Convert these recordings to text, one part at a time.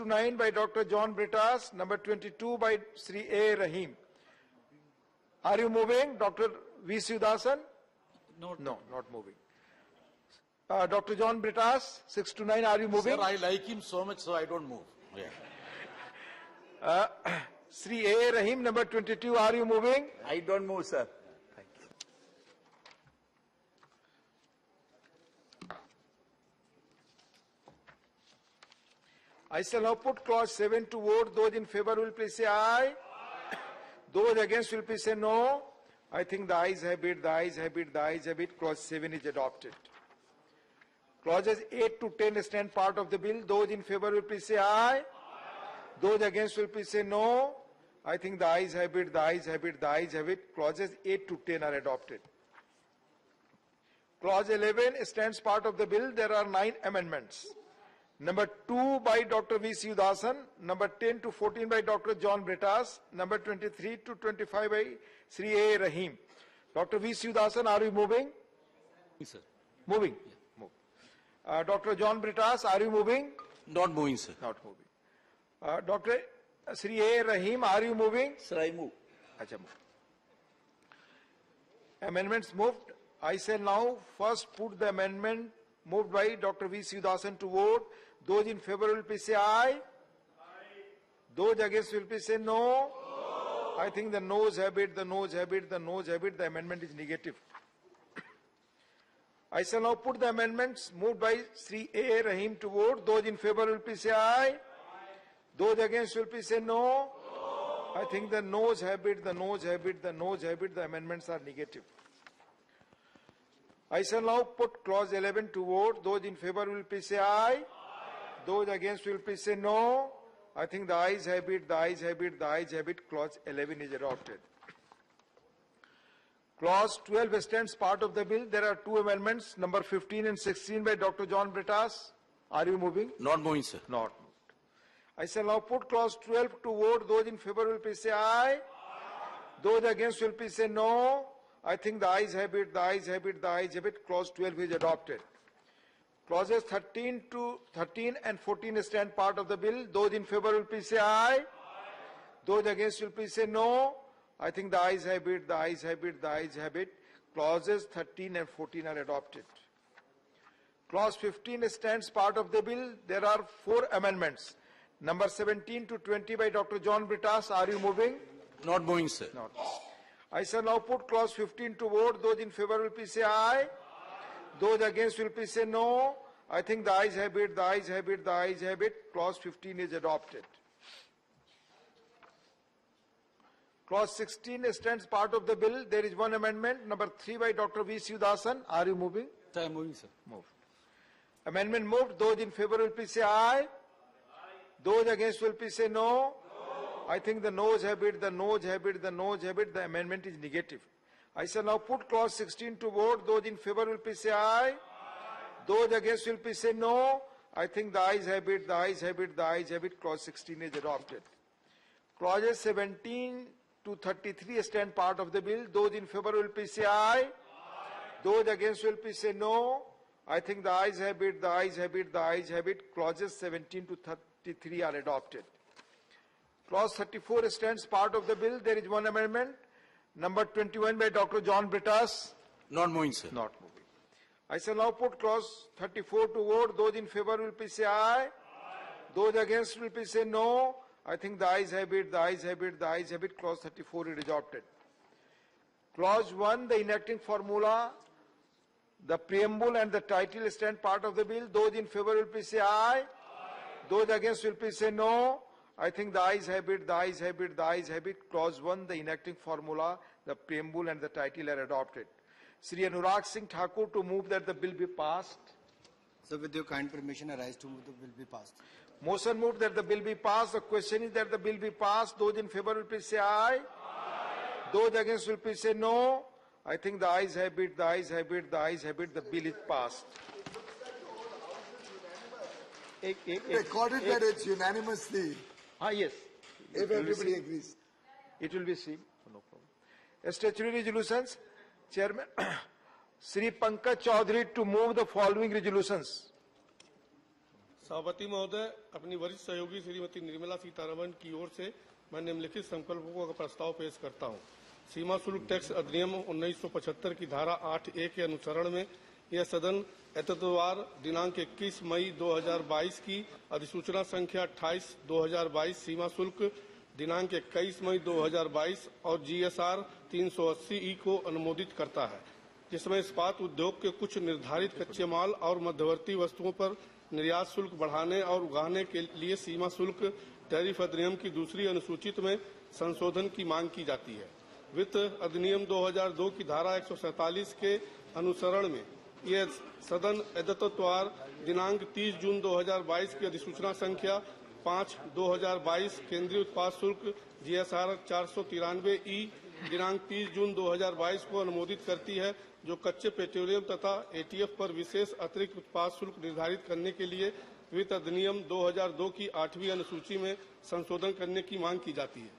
to 9 by Dr. John Britas, number 22 by Sri A. Rahim. Are you moving, Dr. V. Sivasan? No, not moving. Dr. John Britas, 6 to 9, are you moving? Sir, I like him so much, so I don't move. Yeah. Sri A. Rahim, number 22, are you moving? I don't move, sir. Thank you. I shall now put clause 7 to vote. Those in favor will please say aye. Those against will please say no. I think the ayes have it, the ayes have it, the ayes have it. Clause 7 is adopted. Clauses 8 to 10 stand part of the bill. Those in favor will please say aye. Those against will please say no. I think the ayes have it, the ayes have it, the ayes have it. Clauses 8 to 10 are adopted. Clause 11 stands part of the bill. There are 9 amendments. Number 2 by Dr. V. Sivasan, number 10 to 14 by Dr. John Britas, number 23 to 25 by Sri A. Rahim. Dr. V. Sivasan, are you moving? Yes, sir. Moving? Yeah. Move. Dr. John Britas, are you moving? Not moving, sir. Not moving. Dr. Sri A. Rahim, are you moving? Sir, I move. Achha, move. Amendments moved. I shall now first put the amendment moved by Dr. V. Sivasan to vote. Those in favor will please say aye. Those against will please say no. I think the noes have it, the noes have it, the noes have it. The amendment is negative. I shall now put the amendments moved by Sri A. Rahim to vote. Those in favor will please say aye. Those against will please say no. I think the noes have it, the noes have it, the noes have it. The amendments are negative. I shall now put clause 11 to vote. Those in favor will please say aye. Those against will please say no. I think the ayes have it, the ayes have it, the ayes have it. Clause 11 is adopted. Clause 12 stands part of the bill. There are 2 amendments, number 15 and 16 by Dr. John Britas. Are you moving? Not moving, sir. Not moved. I shall now put clause 12 to vote. Those in favor will please say aye. Those against will please say no. I think the ayes have it, the ayes have it, the ayes have it. Clause 12 is adopted. Clauses 13 and 14 stand part of the bill. Those in favor will please say aye. Those against will please say no. I think the ayes have it, the ayes have it, the ayes have it. Clauses 13 and 14 are adopted. Clause 15 stands part of the bill. There are 4 amendments. Number 17 to 20 by Dr. John Britas. Are you moving? Not moving, sir. Not. I shall now put clause 15 to vote. Those in favor will please say aye. Those against will please say no. I think the ayes have it, the ayes have it, the ayes have it. Clause 15 is adopted. Clause 16 stands part of the bill. There is 1 amendment, number 3 by Dr. V. Sivasan. Are you moving? I am moving, sir. Move. Amendment moved. Those in favor will please say aye. Those against will please say no. I think the noes have it, the noes have it, the noes have it. The amendment is negative. I shall now put clause 16 to vote. Those in favor will please say aye. Those against will please say no. I think the ayes have it, the ayes have it, the ayes have it. Clause 16 is adopted. Clauses 17 to 33 stand part of the bill. Those in favor will please say aye. Those against will please say no. I think the ayes have it, the ayes have it, the ayes have it. Clauses 17 to 33 are adopted. Clause 34 stands part of the bill. There is 1 amendment. Number 21 by Dr. John Britas. Not moving, sir. Not moving. I shall now put clause 34 to vote. Those in favor will please say aye. Those against will please say no. I think the ayes have it, the ayes have it, the ayes have it. Clause 34 is adopted. Clause 1, the enacting formula, the preamble and the title stand part of the bill. Those in favor will please say aye. Those against will please say no. I think the ayes have it, the ayes have it, the ayes have it. Clause 1, the enacting formula, the preamble and the title are adopted. Sri Anurag Singh Thakur to move that the bill be passed. Sir, with your kind permission, I rise to move the bill be passed. Motion moved that the bill be passed. The question is that the bill be passed. Those in favor will please say aye. Those against will please say no. I think the ayes have it, the ayes have it, the ayes have it. The bill is passed. Recorded that it's unanimously. Yes. If everybody agrees. It will be seen. No problem. Statutory resolutions. Chairman, Sri Pankaj Chaudhary to move the following resolutions. सभापति महोदय, अपनी वरिष्ठ सहयोगी श्रीमती निर्मला सीतारमण की ओर से मैं निम्नलिखित संकल्पों का प्रस्ताव पेश करता हूं। सीमा शुल्क टैक्स अधिनियम 1975 की धारा 8A के अनुसरण में यह सदन एतद्वार दिनांक 21 मई 2022 की अधिसूचना संख्या 28/2022 सीमा शुल्क दिनांक 21 मई 2022 और GSR 380E को अनुमोदित करता है, जिसमें इस्पात उद्योग के कुछ निर्धारित कच्चे माल और मध्यवर्ती वस्तुओं पर निर्यात शुल्क बढ़ाने और उगाने के लिए सीमा शुल्क टैरिफ अधिनियम की दूसरी अनुसूचित में संशोधन की मांग की जाती है। वित्त अधिनियम 2002 की धारा 147 के अनुसरण में यह सदन एतद्वार दिनांक 30 जून 2022 की अधिसूचना संख्या 5/2022 केंद्रीय उत्पाद शुल्क GSR 493E दिनांक 30 जून 2022 को अनुमोदित करती है, जो कच्चे पेट्रोलियम तथा ATF पर विशेष अतिरिक्त उत्पाद शुल्क निर्धारित करने के लिए वित्त अधिनियम 2002 की 8वीं अनुसूची में संशोधन करने की मांग की जाती है।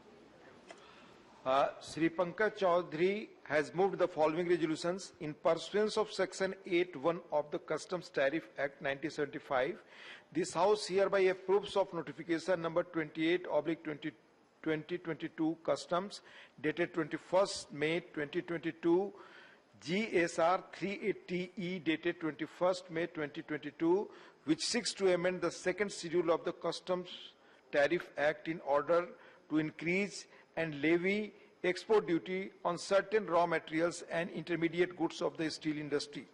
Sri Pankaj Chaudhary has moved the following resolutions in pursuance of Section 8(1) of the Customs Tariff Act 1975. This House hereby approves of notification number 28/2022 Customs dated 21st May 2022, GSR 380E dated 21st May 2022, which seeks to amend the second schedule of the Customs Tariff Act in order to increase and levy export duty on certain raw materials and intermediate goods of the steel industry.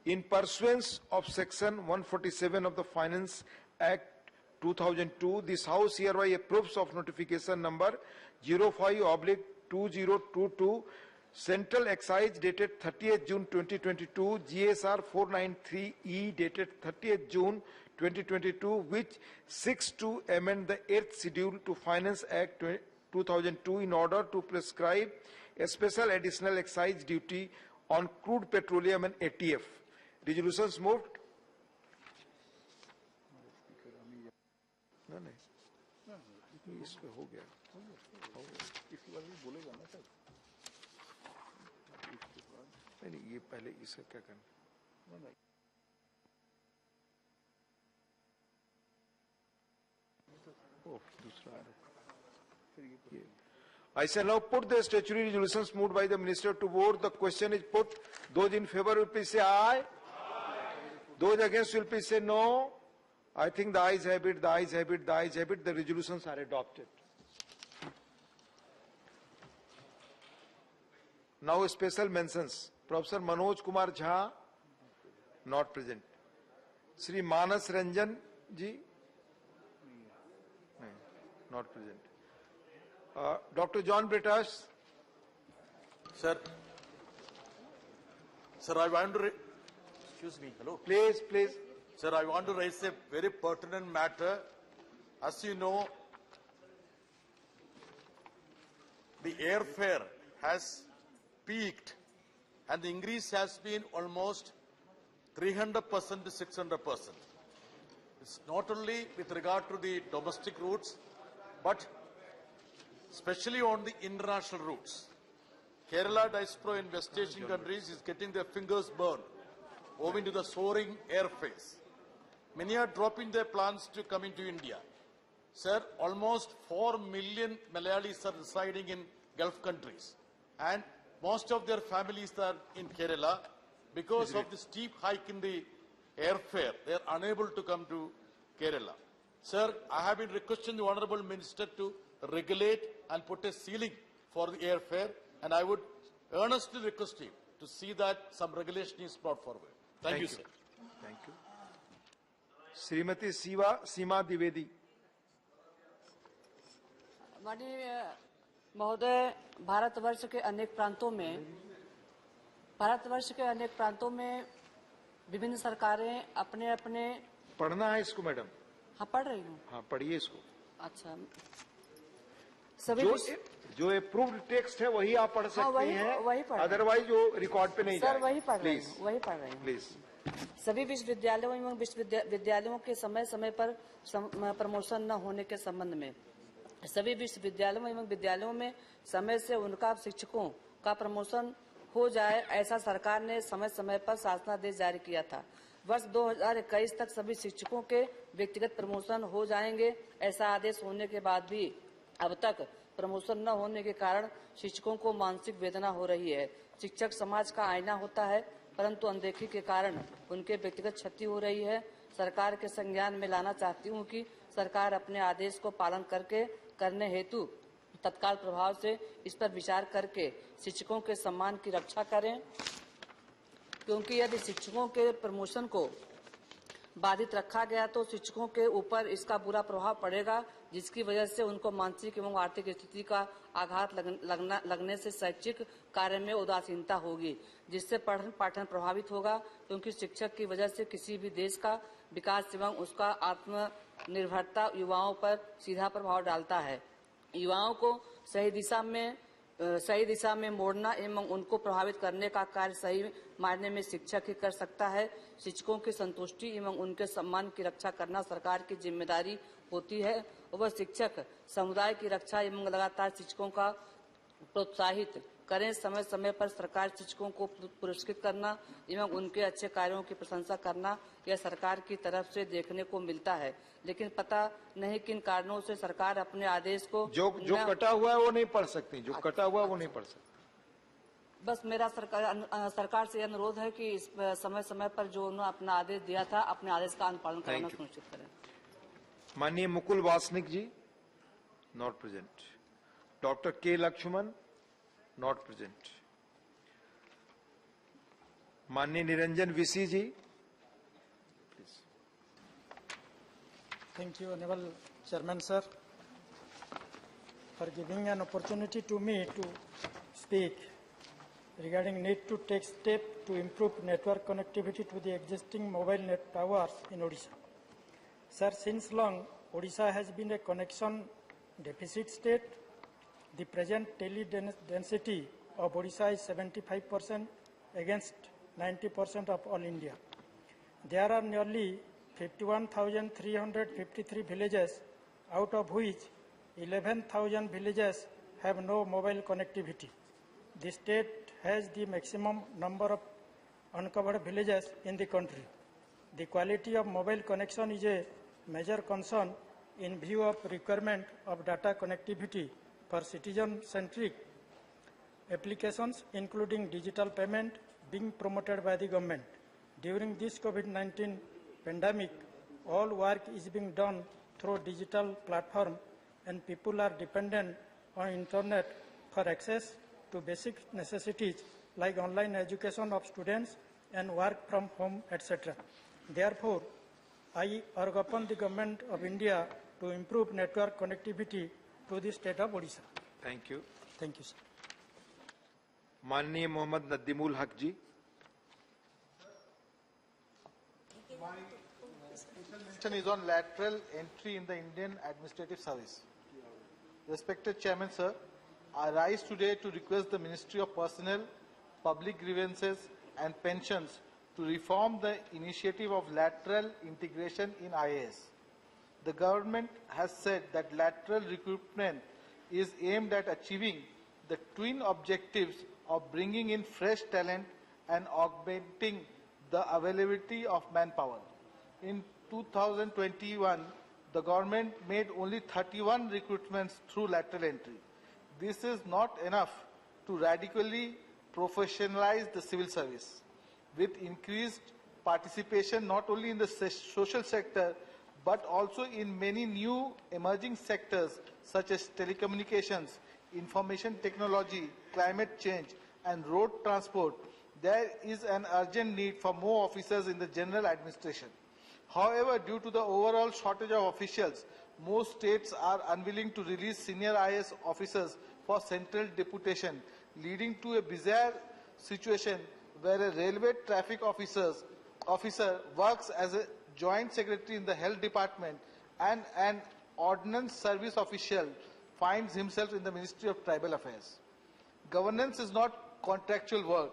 In pursuance of Section 147 of the Finance Act 2002, this House hereby approves of notification number 05/2022, Central Excise dated 30th June 2022, GSR 493E dated 30th June 2022, which seeks to amend the 8th schedule to Finance Act 2002 in order to prescribe a special additional excise duty on crude petroleum and ATF. Resolutions moved. No, इस पे हो गया। नहीं, ये पहले इसका क्या करना? ओह, दूसरा I shall now put the statutory resolutions moved by the minister to vote. The question is put. Those in favor will please say aye. Those against will please say no. I think the ayes have it, the ayes have it, the ayes have it. The resolutions are adopted. Now special mentions. Professor Manoj Kumar Jha, not present. Sri Manas Ranjan ji, not present. Dr. John Britash. Sir, I want to excuse me. Hello. Please, please. Sir, I want to raise a very pertinent matter. As you know, the airfare has peaked and the increase has been almost 300% to 600%. It's not only with regard to the domestic routes, but especially on the international routes. Kerala diaspora in West Asian countries is getting their fingers burned owing to the soaring airfares. Many are dropping their plans to come into India. Sir, almost 4 million Malayalis are residing in Gulf countries, and most of their families are in Kerala. Because of the steep hike in the airfare, they are unable to come to Kerala. Sir, I have been requesting the Honorable Minister to regulate and put a ceiling for the airfare, and I would earnestly request him to see that some regulation is brought forward. Thank you, sir. Thank you. Srimati Seema Dwivedi. माननीय महोदय, भारतवर्ष के अनेक प्रांतों में विभिन्न सरकारें अपने अपने पढ़ना है इसको मैडम? हाँ, पढ़ रही हूँ। हाँ, पढ़िए इसको। अच्छा, सभी जो अप्रूव्ड टेक्स्ट है वही आप पढ़ सकते हैं, वही पढ़, अदरवाइज जो रिकॉर्ड पे नहीं सर वही पढ़ रहे हैं, प्लीज। सभी विश्वविद्यालयों एवं विश्वविद्यालयों के समय समय पर प्रमोशन न होने के संबंध में सभी विश्वविद्यालयों एवं विद्यालयों में समय से उनका शिक्षकों का प्रमोशन हो जाए, ऐसा सरकार ने समय समय पर शासनादेश जारी किया था। वर्ष 2021 तक सभी शिक्षकों के व्यक्तिगत प्रमोशन हो जाएंगे। ऐसा आदेश होने के बाद भी अब तक प्रमोशन न होने के कारण शिक्षकों को मानसिक वेदना हो रही है। शिक्षक समाज का आईना होता है, परंतु अनदेखी के कारण उनके व्यक्तिगत क्षति हो रही है। सरकार के संज्ञान में लाना चाहती हूं कि सरकार अपने आदेश को पालन करने हेतु तत्काल प्रभाव से इस पर विचार करके शिक्षकों के सम्मान की रक्षा करें, क्योंकि यदि शिक्षकों के प्रमोशन को बाधित रखा गया तो शिक्षकों के ऊपर इसका बुरा प्रभाव पड़ेगा, जिसकी वजह से उनको मानसिक एवं आर्थिक स्थिति का आघात लगने से शैक्षिक कार्य में उदासीनता होगी, जिससे पठन पाठन प्रभावित होगा, क्योंकि शिक्षक की वजह से किसी भी देश का विकास एवं उसका आत्मनिर्भरता युवाओं पर सीधा प्रभाव डालता है। युवाओं को सही दिशा में मोड़ना एवं उनको प्रभावित करने का कार्य सही मायने में शिक्षक ही कर सकता है। शिक्षकों की संतुष्टि एवं उनके सम्मान की रक्षा करना सरकार की जिम्मेदारी होती है। वह शिक्षक समुदाय की रक्षा एवं लगातार शिक्षकों का प्रोत्साहित करें। समय समय पर सरकार शिक्षकों को पुरस्कृत करना एवं उनके अच्छे कार्यों की प्रशंसा करना यह सरकार की तरफ से देखने को मिलता है, लेकिन पता नहीं किन कारणों से सरकार अपने आदेश को जो कटा हुआ है वो नहीं पढ़ सकती, जो कटा हुआ है वो नहीं पढ़ सकती। बस मेरा सरकार से अनुरोध है कि इस समय समय पर जो उन्होंने अपना आदेश दिया था, अपने आदेश का अनुपालन कराना सुनिश्चित करें। माननीय मुकुल वासनिक जी, नॉट प्रेजेंट। डॉक्टर के लक्ष्मण, नॉट प्रेजेंट। माननीय निरंजन विसी जी, please. Thank you, Honorable Chairman, sir, for giving an opportunity to me to speak regarding need to take steps to improve network connectivity to the existing mobile net towers in Odisha. Sir, since long, Odisha has been a connection deficit state. The present tele density of Odisha is 75% against 90% of all India. There are nearly 51,353 villages, out of which 11,000 villages have no mobile connectivity. The state has the maximum number of uncovered villages in the country. The quality of mobile connection is a major concern in view of requirement of data connectivity for citizen-centric applications, including digital payment, being promoted by the government. During this COVID-19 pandemic, all work is being done through digital platform, and people are dependent on internet for access to basic necessities like online education of students and work from home, etc. Therefore, I urge upon the Government of India to improve network connectivity to the state of Odisha. Thank you. Thank you, sir. माननीय मोहम्मद नदीमुल हक जी। Question is on lateral entry in the Indian Administrative Service. Respected Chairman, sir, I rise today to request the Ministry of Personnel, Public Grievances and Pensions to reform the initiative of lateral integration in IAS. The government has said that lateral recruitment is aimed at achieving the twin objectives of bringing in fresh talent and augmenting the availability of manpower. In 2021, the government made only 31 recruitments through lateral entry. This is not enough to radically professionalize the civil service. With increased participation not only in the social sector but also in many new emerging sectors such as telecommunications, information technology, climate change and road transport, there is an urgent need for more officers in the general administration. However, due to the overall shortage of officials, most states are unwilling to release senior IAS officers for central deputation, leading to a bizarre situation where a railway traffic officer works as a joint secretary in the health department and an ordnance service official finds himself in the Ministry of Tribal Affairs. Governance is not contractual work.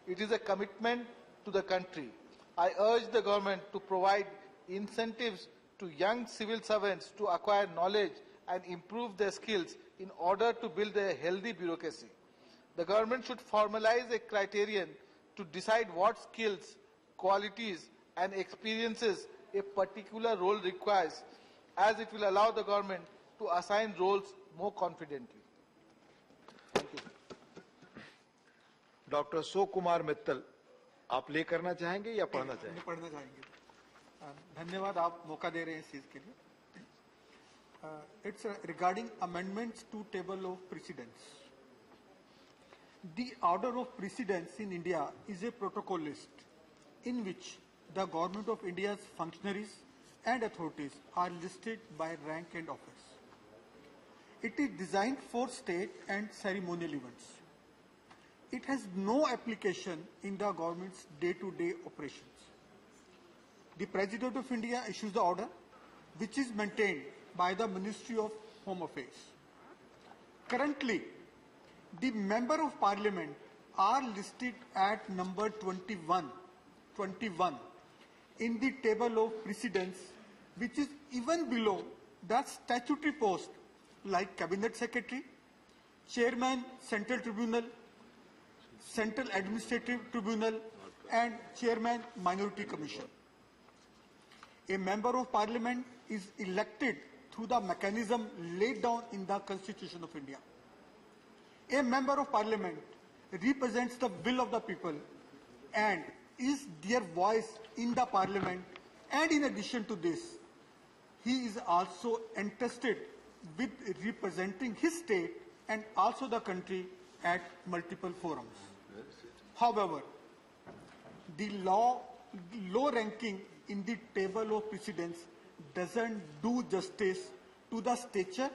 It is a commitment to the country. I urge the government to provide incentives to young civil servants to acquire knowledge and improve their skills in order to build a healthy bureaucracy. The government should formalize a criterion to decide what skills, qualities and experiences a particular role requires, as it will allow the government to assign roles more confidently. Thank you. Doctor सो कुमार मित्तल, आप ले करना चाहेंगे या पढ़ना चाहेंगे? पढ़ना चाहेंगे। धन्यवाद, आप मौका दे रहे हैं इस चीज के लिए। It's regarding amendments to table of precedence. The order of precedence in India is a protocol list in which the Government of India's functionaries and authorities are listed by rank and office. It is designed for state and ceremonial events. It has no application in the government's day-to-day operations. The President of India issues the order, which is maintained by the Ministry of Home Affairs. Currently, the Member of Parliament are listed at number 21 in the table of precedence, which is even below the statutory post like Cabinet Secretary, Chairman Central Tribunal, Central Administrative Tribunal, and Chairman Minority Commission. A Member of Parliament is elected through the mechanism laid down in the Constitution of India. A Member of Parliament represents the will of the people and is their voice in the Parliament, and in addition to this, he is also entrusted with representing his state and also the country at multiple forums. However, the low ranking in the table of precedence doesn't do justice to the stature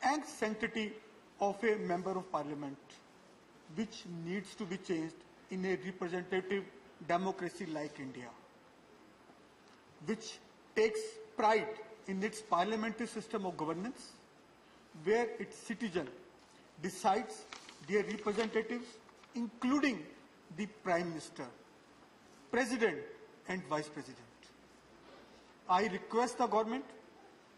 and sanctity of a Member of Parliament, which needs to be changed in a representative democracy like India, which takes pride in its parliamentary system of governance, where its citizen decides their representatives, including the Prime Minister, President and Vice President. I request the government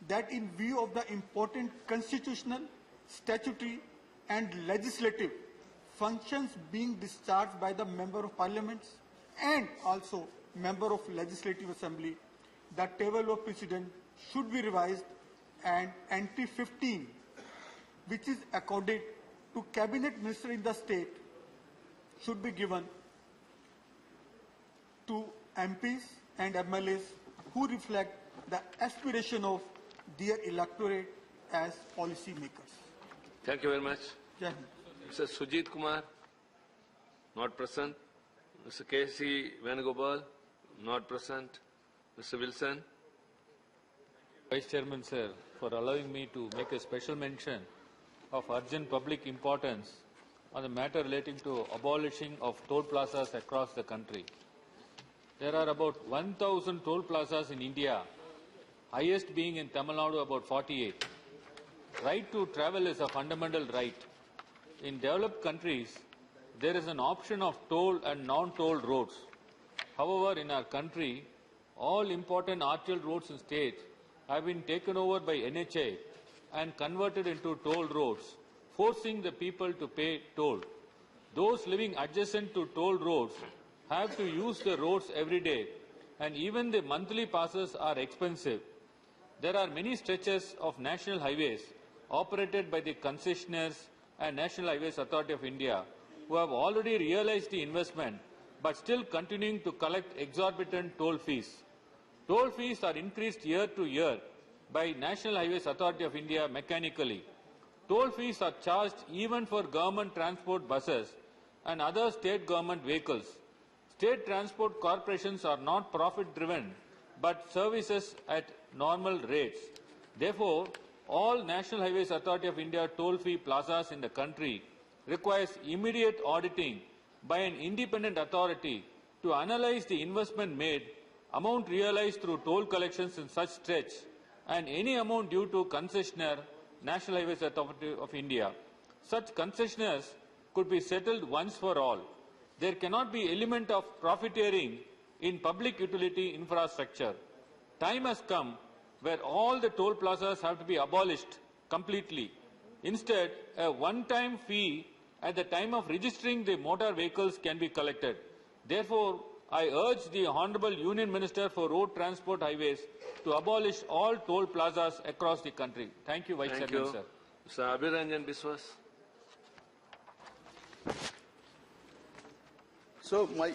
that in view of the important constitutional, statutory and legislative functions being discharged by the Member of Parliament and also Member of Legislative Assembly, the table of precedence should be revised and entry 15, which is accorded to Cabinet Minister in the state, should be given to MPs and MLAs who reflect the aspiration of their electorate as policy makers. Thank you very much. Jai Hind. Mr. Sujit Kumar, not present. Mr. K.C. Venugopal, not present. Mr. Wilson. Vice Chairman, sir, for allowing me to make a special mention of urgent public importance on the matter relating to abolishing of toll plazas across the country. There are about 1,000 toll plazas in India, highest being in Tamil Nadu about 48. Right to travel is a fundamental right. In developed countries, there is an option of toll and non-toll roads. However, in our country, all important arterial roads in states have been taken over by NHA and converted into toll roads, forcing the people to pay toll. Those living adjacent to toll roads have to use the roads every day, and even the monthly passes are expensive. There are many stretches of national highways operated by the concessionaires and National Highways Authority of India who have already realized the investment but still continuing to collect exorbitant toll fees. Toll fees are increased year to year by National Highways Authority of India mechanically. Toll fees are charged even for government transport buses and other state government vehicles. State transport corporations are not profit-driven but services at normal rates. Therefore, all National Highways Authority of India toll fee plazas in the country requires immediate auditing by an independent authority to analyze the investment made, amount realized through toll collections in such stretch, and any amount due to concessionaire, National Highways Authority of India. Such concessionaires could be settled once for all. There cannot be element of profiteering in public utility infrastructure. Time has come where all the toll plazas have to be abolished completely. Instead, a one-time fee at the time of registering the motor vehicles can be collected. Therefore, I urge the Honorable Union Minister for Road Transport Highways to abolish all toll plazas across the country. Thank you, Vice Thank Chairman, you. sir. Mr. Abhiranjan Biswas. So my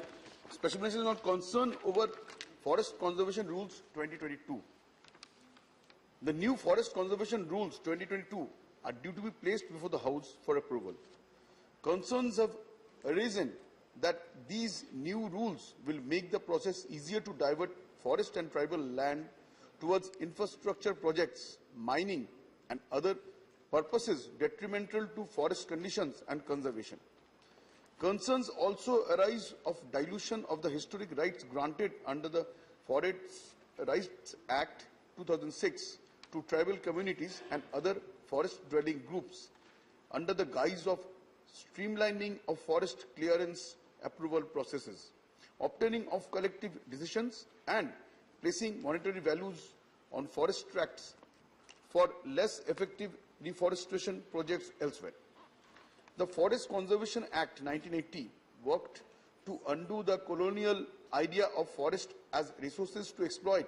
special mention is on concern over Forest Conservation Rules 2022. The new Forest Conservation Rules 2022 are due to be placed before the House for approval. Concerns have arisen that these new rules will make the process easier to divert forest and tribal land towards infrastructure projects, mining and other purposes detrimental to forest conditions and conservation. Concerns also arise of dilution of the historic rights granted under the Forest Rights Act 2006 to tribal communities and other forest-dwelling groups under the guise of streamlining of forest clearance approval processes, obtaining of collective decisions and placing monetary values on forest tracts for less effective reforestation projects elsewhere. The Forest Conservation Act 1980 worked to undo the colonial idea of forest as resources to exploit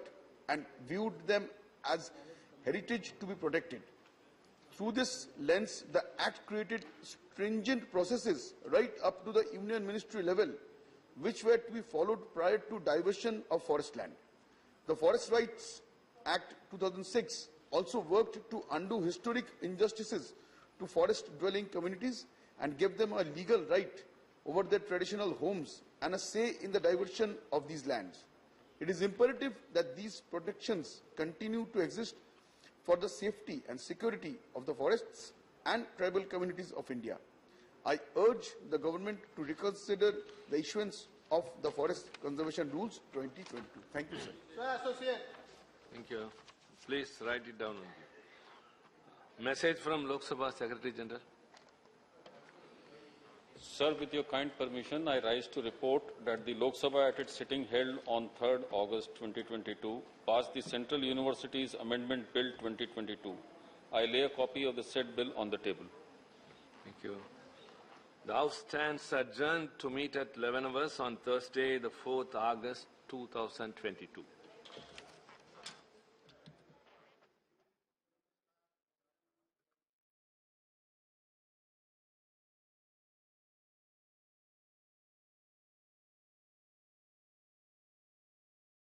and viewed them as heritage to be protected. Through this lens, the Act created stringent processes right up to the Union Ministry level, which were to be followed prior to diversion of forest land. The Forest Rights Act 2006 also worked to undo historic injustices to forest-dwelling communities and give them a legal right over their traditional homes and a say in the diversion of these lands. It is imperative that these protections continue to exist for the safety and security of the forests and tribal communities of India. I urge the government to reconsider the issuance of the Forest Conservation Rules 2022. Thank you, sir. Thank you. Please write it down. Message from Lok Sabha Secretary General. Sir, with your kind permission, I rise to report that the Lok Sabha at its sitting held on 3rd August 2022 passed the Central Universities Amendment Bill 2022. I lay a copy of the said bill on the table. Thank you. The House stands adjourned to meet at 11 hours on Thursday, the 4th August 2022.